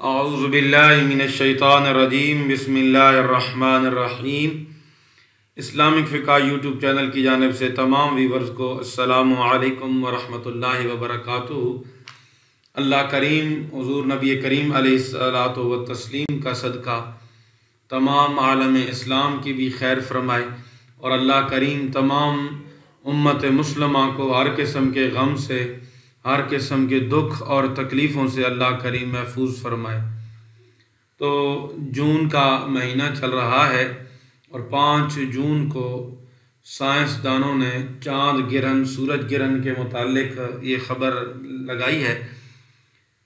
औज़ु बिल्लाहि मिनश्शैतानिर्रजीम बिस्मिल्लाहिर्रहमानिर्रहीम। Islamic फ़िक़्ह YouTube channel की जानिब से तमाम व्यूवर्स को अस्सलामु अलैकुम व रहमतुल्लाहि व बरकातुहू। अल्लाह करीम हुज़ूर नबी करीम अलैहिस्सलातु व तस्लीम का सदका तमाम आलम इस्लाम की भी खैर फरमाए और अल्लाह करीम तमाम उम्मत मुस्लिमा को हर किस्म के गम से, हर किस्म के दुख और तकलीफ़ों से अल्लाह करीम महफूज फरमाए। तो जून का महीना चल रहा है और 5 जून को साइंसदानों ने चाँद गिरहन, सूरज गिरहन के मुतालिक ये ख़बर लगाई है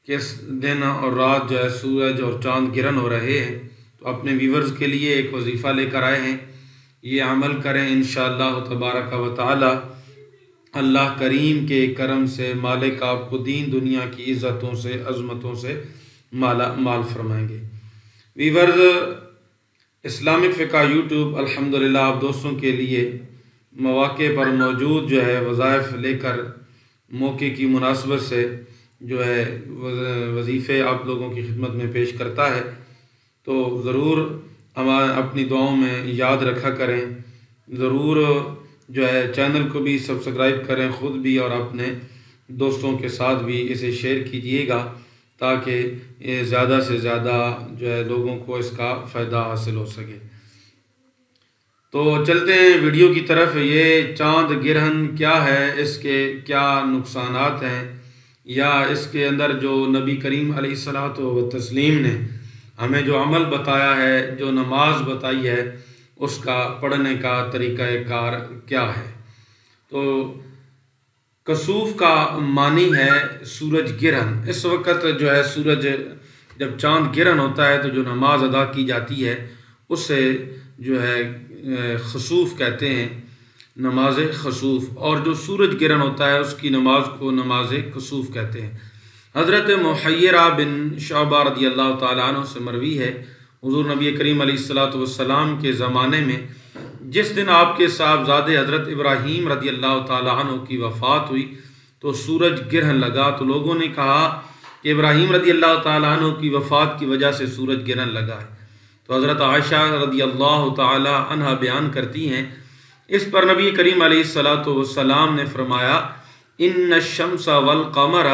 कि इस दिन और रात जो है सूरज और चाँद गिरहन हो रहे हैं। तो अपने व्यूवर्स के लिए एक वजीफ़ा लेकर आए हैं, ये अमल करें इंशाअल्लाह तबारक व तआला। अल्लाह करीम के करम से मालिक आपको दीन दुनिया की इज़्ज़तों से, अज़मतों से माला माल फरमाएंगे। वीवर्स, इस्लामिक फ़िक़्ह यूट्यूब अल्हम्दुलिल्लाह आप दोस्तों के लिए मौक़े पर मौजूद जो है वज़ाइफ़ लेकर मौके की मुनासबत से जो है वजीफ़े आप लोगों की खिदमत में पेश करता है। तो ज़रूर हम अपनी दुआओं में याद रखा करें, ज़रूर जो है चैनल को भी सब्सक्राइब करें, ख़ुद भी और अपने दोस्तों के साथ भी इसे शेयर कीजिएगा ताकि ये ज़्यादा से ज़्यादा जो है लोगों को इसका फ़ायदा हासिल हो सके। तो चलते हैं वीडियो की तरफ। ये चाँद गिरहन क्या है, इसके क्या नुकसानात हैं, या इसके अंदर जो नबी करीम अलैहिस्सलातु व तस्लीम ने हमें जो अमल बताया है, जो नमाज बताई है, उसका पढ़ने का तरीक़ाकार क्या है। तो कसूफ़ का मानी है सूरज गिरहन। इस वक्त जो है सूरज जब चाँद गिरहन होता है तो जो नमाज अदा की जाती है उससे जो है खसूफ़ कहते हैं, नमाज खसूफ़। और जो सूरज गिरहन होता है उसकी नमाज को नमाज कसूफ़ कहते हैं। हज़रत मुहय्यरा बिन शअबा रज़ियल्लाहु ताला अन्हु से मरवी है, हुज़ूर नबी करीम अलैहिस्सलातु वस्सलाम के ज़माने में जिस दिन आपके साहबज़ादे हज़रत इब्राहीम रज़ियल्लाहु ताला अन्हु की वफ़ात हुई तो सूरज गिरहन लगा। तो लोगों ने कहा कि इब्राहीम रज़ियल्लाहु ताला अन्हु की वफ़ात की वजह से सूरज गिरहन लगा है। तो हज़रत आयशा रज़ियल्लाहु ताला अन्हा बयान करती हैं, इस पर नबी करीम अलैहिस्सलातु वस्सलाम ने फरमाया, इन्न शम्स वल क़मर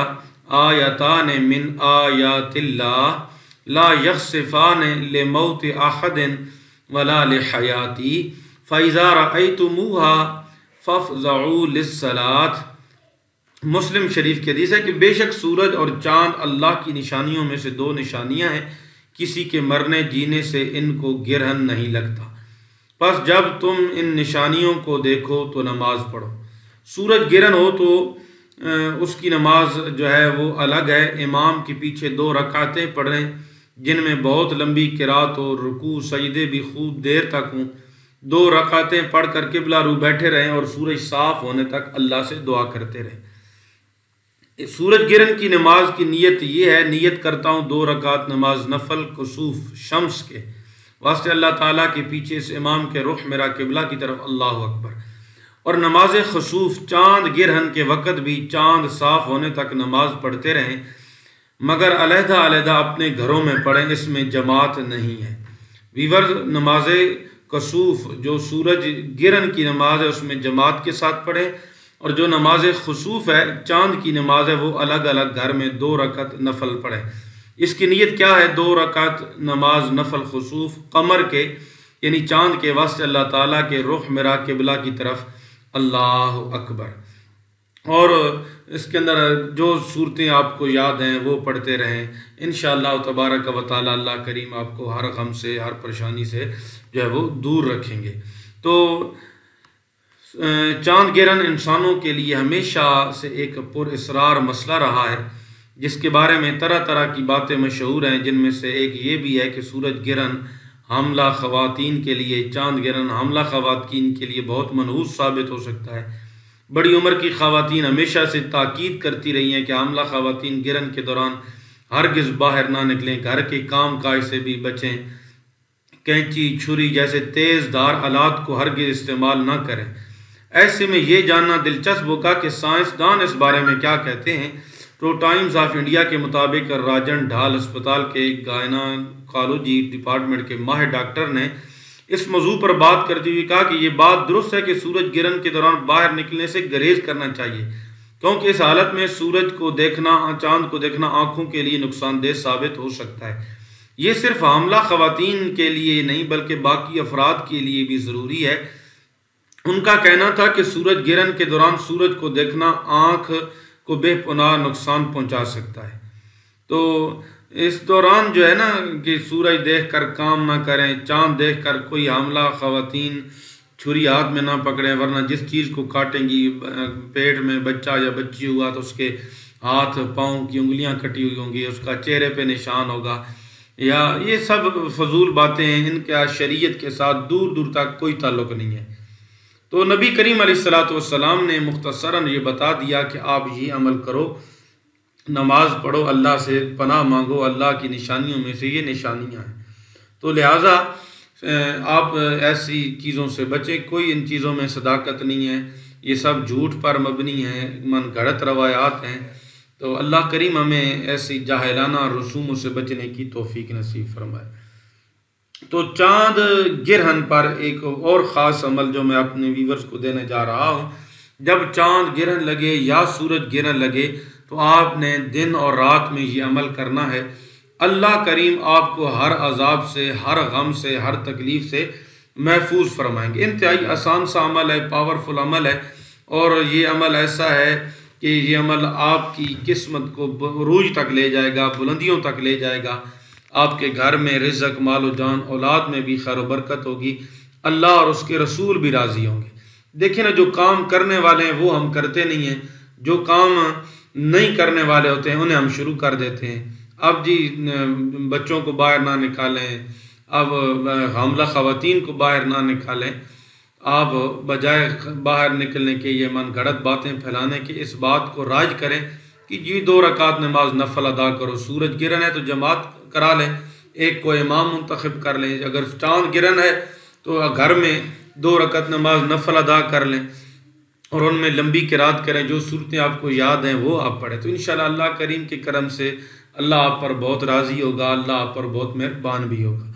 आयतान मिन आयातिल्लाह ला यख़्सिफ़ान लिमौति अहदिन वला लिहयाती फ़इज़ा रअयतुमूहा फ़फ़ज़ऊ लिस्सलात। मुस्लिम शरीफ की हदीस है कि बेशक सूरज और चाँद अल्लाह की निशानियों में से 2 निशानियाँ हैं, किसी के मरने जीने से इनको गिरहन नहीं लगता। बस जब तुम इन निशानियों को देखो तो नमाज पढ़ो। सूरज गिरहन हो तो उसकी नमाज जो है वो अलग है। इमाम के पीछे 2 रकातें पढ़ें जिनमें बहुत लंबी किरात हो, रुकू सजदे भी खूब देर तक हों। 2 रकातें पढ़ कर किबला रू बैठे रहें और सूरज साफ होने तक अल्लाह से दुआ करते रहें। सूरज गिरहन की नमाज की नीयत ये है, नीयत करता हूँ 2 रकात नमाज नफल कुसूफ शम्स के वास्ते अल्लाह ताला के पीछे से इमाम के रुख मेरा किबला की तरफ, अल्लाह अकबर। और नमाज खसूफ चाँद गिरहन के वक़्त भी चाँद साफ होने तक नमाज पढ़ते रहें, मगर अलहदा अलहदा अपने घरों में पढ़ें, इसमें जमात नहीं है। वीवर, नमाज कसूफ जो सूरज गिरहन की नमाज है उसमें जमात के साथ पढ़ें, और जो नमाज खसूफ है चाँद की नमाज है वो अलग अलग घर में 2 रकात नफल पढ़ें। इसकी नीयत क्या है? 2 रकात नमाज नफल खसूफ कमर के यानी चाँद के वास्ते अल्लाह ताला के रुख मेरा किबला की तरफ, अल्लाह अकबर। और इसके अंदर जो सूरतें आपको याद हैं वो पढ़ते रहें, इंशाअल्लाह तबारक व तआला अल्लाह करीम आपको हर गम से, हर परेशानी से जो है वो दूर रखेंगे। तो चाँद गिरहन इंसानों के लिए हमेशा से एक पुरअसरार मसला रहा है, जिसके बारे में तरह तरह की बातें मशहूर हैं, जिनमें से एक ये भी है कि सूरज गिरहन हमला ख़वातीन के लिए, चाँद गिरहन हमला ख़वातीन के लिए बहुत मनहूस साबित हो सकता है। बड़ी उम्र की ख़वातीन हमेशा से ताकीद करती रही हैं कि हमला ख़वातीन गिरहन के दौरान हरगिज़ बाहर ना निकलें, घर के काम काज से भी बचें, कैंची छुरी जैसे तेज़ धार आलात को हरगिज़ इस्तेमाल ना करें। ऐसे में ये जानना दिलचस्प होगा कि साइंसदान इस बारे में क्या कहते हैं। तो टाइम्स ऑफ इंडिया के मुताबिक राजन ढाल अस्पताल के गायनाकोलॉजी डिपार्टमेंट के माहिर डॉक्टर ने इस मौजू पर बात करते हुए कहा कि ये बात दुरुस्त है कि सूरज गिरन के दौरान बाहर निकलने से गुरेज करना चाहिए, क्योंकि इस हालत में सूरज को देखना, चांद को देखना आंखों के लिए नुकसानदेह साबित हो सकता है। ये सिर्फ हामला खवातीन के लिए नहीं बल्कि बाकी अफराद के लिए भी ज़रूरी है। उनका कहना था कि सूरज गिरन के दौरान सूरज को देखना आँख को बेपनाह नुकसान पहुंचा सकता है। तो इस दौरान जो है ना कि सूरज देखकर काम ना करें, चांद देखकर कोई हमला खवातीन छुरी हाथ में ना पकड़ें, वरना जिस चीज़ को काटेंगी, पेट में बच्चा या बच्ची हुआ तो उसके हाथ पाँव की उंगलियां कटी हुई होंगी, उसका चेहरे पे निशान होगा, या ये सब फजूल बातें हैं, इनका शरीयत के साथ दूर दूर तक कोई ताल्लुक़ नहीं है। तो नबी करीम अलैहिस्सलाम ने मुख्तसरन ये बता दिया कि आप ये अमल करो, नमाज पढ़ो, अल्लाह से पनाह मांगो, अल्लाह की निशानियों में से ये निशानियां हैं। तो लिहाजा आप ऐसी चीज़ों से बचें, कोई इन चीज़ों में सदाकत नहीं है, ये सब झूठ पर मबनी है, मन गढ़त रवायात हैं। तो अल्लाह करीम हमें ऐसी जाहिलाना रसूमों से बचने की तौफीक नसीब फरमाए। तो चाँद गिरहन पर एक और ख़ास अमल जो मैं अपने व्यूवर्स को देने जा रहा हूँ, जब चाँद गिरहन लगे या सूरज गिरहन लगे तो आपने दिन और रात में ये अमल करना है। अल्लाह करीम आपको हर अजाब से, हर गम से, हर तकलीफ़ से महफूज फरमाएंगे। इंतहाई आसान सा अमल है, पावरफुल अमल है, और ये अमल ऐसा है कि ये अमल आपकी किस्मत को उरूज तक ले जाएगा, बुलंदियों तक ले जाएगा। आपके घर में रिज़्क़, मालो जान, औलाद में भी खैर बरकत होगी, अल्लाह और उसके रसूल भी राज़ी होंगे। देखिए ना, जो काम करने वाले हैं वो हम करते नहीं हैं, जो काम नहीं करने वाले होते हैं उन्हें हम शुरू कर देते हैं। अब जी बच्चों को बाहर ना निकालें, अब हमला ख़वातीन को बाहर ना निकालें, आप बजाय बाहर निकलने के ये मन गढ़त बातें फैलाने के इस बात को राज करें कि जी 2 रकात नमाज नफल अदा करो। सूरज गिरन है तो जमात करा लें, एक को इमाम मुंतखब कर लें। अगर चाँद गिरन है तो घर में 2 रकात नमाज नफल अदा कर लें और उनमें लंबी किरात करें, जो सूरतें आपको याद हैं वो आप पढ़ें। तो इंशाअल्लाह अल्लाह करीम के करम से अल्लाह आप पर बहुत राज़ी होगा, अल्लाह आप पर बहुत मेहरबान भी होगा।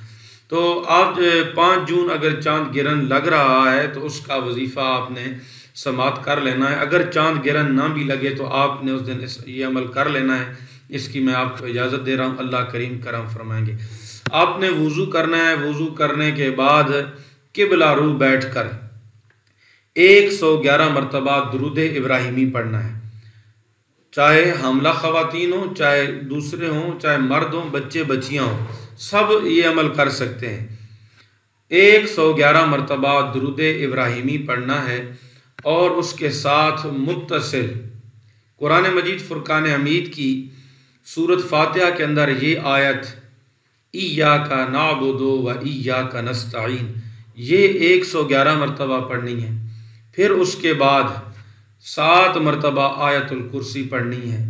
तो आप 5 जून अगर चाँद गिरन लग रहा है तो उसका वजीफ़ा आपने समात कर लेना है। अगर चाँद गिरन ना भी लगे तो आपने उस दिन ये अमल कर लेना है। इसकी मैं आपको इजाज़त दे रहा हूँ, अल्लाह करीम करम फरमाएंगे। आपने वज़ू करना है, वज़ू करने के बाद किबला रू बैठ कर 111 मरतबा दुरूद इब्राहिमी पढ़ना है। चाहे हमला ख़वातीन हो, चाहे दूसरे हों, चाहे मर्द हों, बच्चे बच्चियाँ हों, सब ये अमल कर सकते हैं। 111 मरतबा दुरूद इब्राहिमी पढ़ना है और उसके साथ मुत्तसिल कुरान मजीद फ़ुरक़ान हमीद की सूरत फ़ातिहा के अंदर ये आयत इय्याका नअबुदु व इय्याका नस्तईन, ये 111 मरतबा पढ़नी है। फिर उसके बाद 7 मरतबा आयतुल कुर्सी पढ़नी है।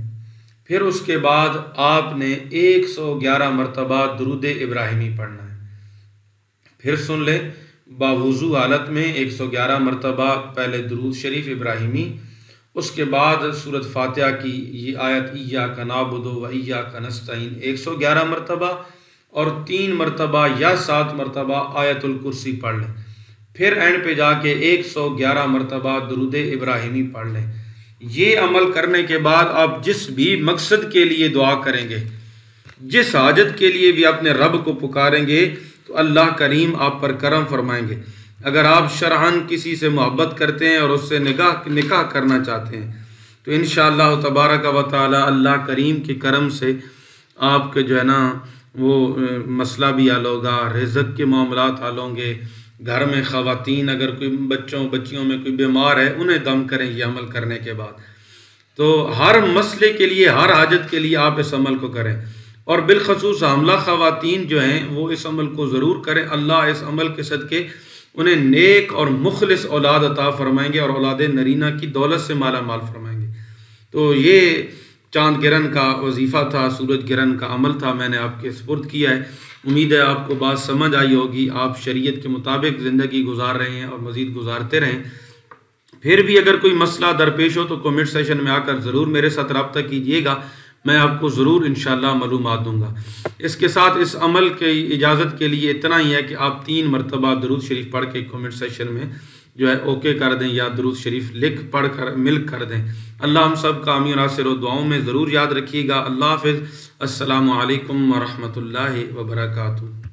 फिर उसके बाद आपने 111 मरतबा दुरूद इब्राहिमी पढ़ना है। फिर सुन लें, बावुज़ू हालत में 111 मरतबा पहले दुरूद शरीफ इब्राहिमी, उसके बाद सूरत फ़ातिहा की ये आयत इय्याका नअबुदु व इय्याका नस्तईन 111 मरतबा, और 3 मरतबा या 7 मरतबा आयतुल कुर्सी पढ़ लें। फिर एंड पे जाके 111 मरतबा दुरूद इब्राहिमी पढ़ लें। ये अमल करने के बाद आप जिस भी मकसद के लिए दुआ करेंगे, जिस हाजत के लिए भी अपने रब को पुकारेंगे, तो अल्लाह करीम आप पर करम फरमाएंगे। अगर आप शरअन किसी से मोहब्बत करते हैं और उससे निकाह करना चाहते हैं तो इंशाअल्लाह तबारक व तआला अल्लाह करीम के करम से आपके जो है ना वो मसला भी हल होगा, रिज़्क़ के मामलात हल होंगे। घर में ख़वातीन अगर कोई बच्चियों में कोई बीमार है उन्हें दम करें ये अमल करने के बाद। तो हर मसले के लिए, हर हाजत के लिए आप इस अमल को करें, और बिलखसूस हमला ख़वातीन जो हैं वो इस अमल को ज़रूर करें। अल्लाह इस अमल के सदक़े उन्हें नेक और मुखलिस औलाद अता फरमाएंगे और औलाद नरीना की दौलत से माला माल फरमाएंगे। तो ये चाँद गिरन का वजीफ़ा था, सूरज गिरन का अमल था, मैंने आपके सुपुर्द किया है। उम्मीद है आपको बात समझ आई होगी, आप शरीयत के मुताबिक ज़िंदगी गुजार रहे हैं और मज़ीद गुजारते रहें। फिर भी अगर कोई मसला दरपेश हो तो कमेंट सेशन में आकर ज़रूर मेरे साथ रब्ता कीजिएगा, मैं आपको ज़रूर इंशाअल्लाह मालूमात दूंगा। इसके साथ इस अमल की इजाज़त के लिए इतना ही है कि आप 3 मरतबा दरूद शरीफ पढ़ के कमेंट सेशन में जो है ओके कर दें या दरूद शरीफ लिख पढ़ कर मिल कर दें। अल्लाह हम सब का आमीन नासिर दुआओं में ज़रूर याद रखिएगा। अल्लाह हाफ़िज़। अस्सलामु अलैकुम व रहमतुल्लाहि व बरकातुहू।